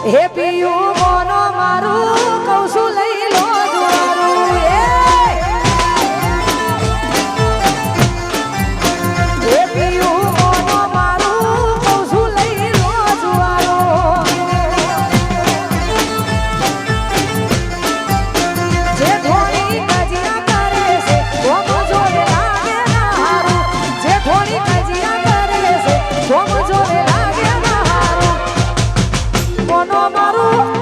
હે પિયું મોનો મારું કહું છું લઈ લો જુવારું હે પિયું મોનો મારું કહું છું લઈ લો જુવારું જે થોડી કજિયા કરે છે ઓમ જોડે લાગે ના હારું જે થોડી કજિયા કરે છે ઓમ જોડે લાગે ના હારું મોનો મારું